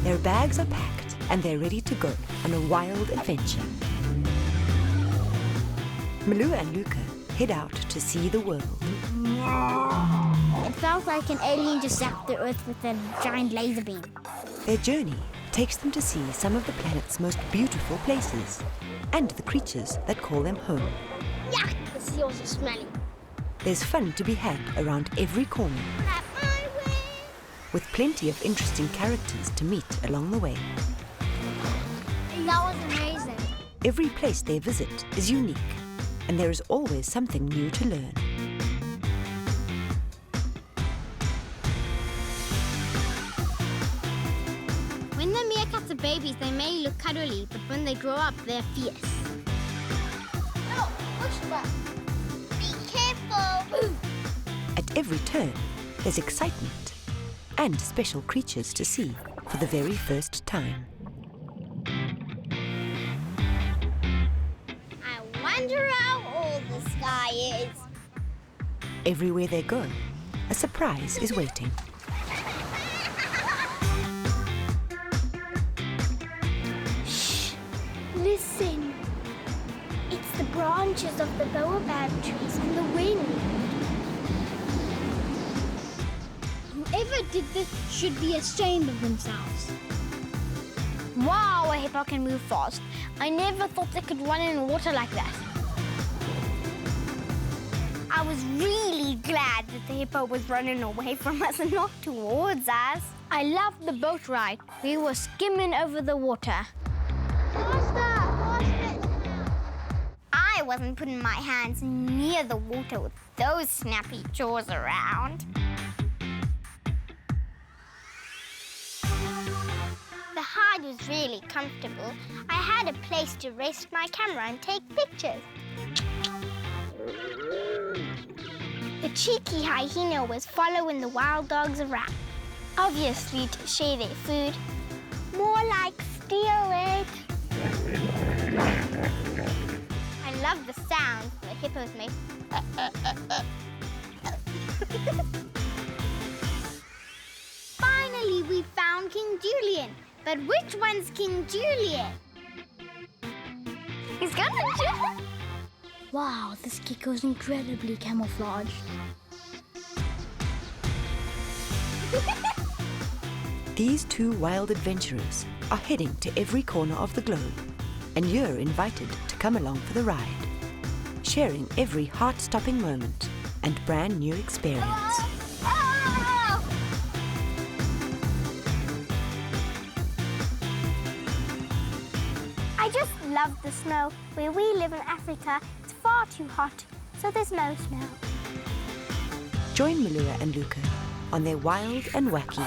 Their bags are packed and they're ready to go on a wild adventure. Melua and Luca head out to see the world. It felt like an alien just zapped the Earth with a giant laser beam. Their journey takes them to see some of the planet's most beautiful places and the creatures that call them home. Yuck! The seals are smelly. There's fun to be had around every corner, with plenty of interesting characters to meet along the way. That was amazing. Every place they visit is unique, and there is always something new to learn. When the meerkats are babies, they may look cuddly, but when they grow up, they're fierce. Oh, push back. Be careful. At every turn, there's excitement and special creatures to see for the very first time. I wonder how old the sky is. Everywhere they go, a surprise is waiting. Shh! Listen. It's the branches of the baobab trees and the wind. Whoever did this should be ashamed of themselves. Wow, a hippo can move fast. I never thought they could run in water like that. I was really glad that the hippo was running away from us and not towards us. I loved the boat ride. We were skimming over the water. I wasn't putting my hands near the water with those snappy jaws around. The hide was really comfortable. I had a place to rest my camera and take pictures. The cheeky hyena was following the wild dogs around, obviously to share their food. More like steal it. I love the sounds the hippos make. Finally, we found King Julian. But which one's King Julian? He's gonna jump. Wow, this gecko's incredibly camouflaged. These two wild adventurers are heading to every corner of the globe, and you're invited to come along for the ride, sharing every heart-stopping moment and brand new experience. I just love the snow. Where we live in Africa, it's far too hot, so there's no snow. Join Melua and Luca on their wild and wacky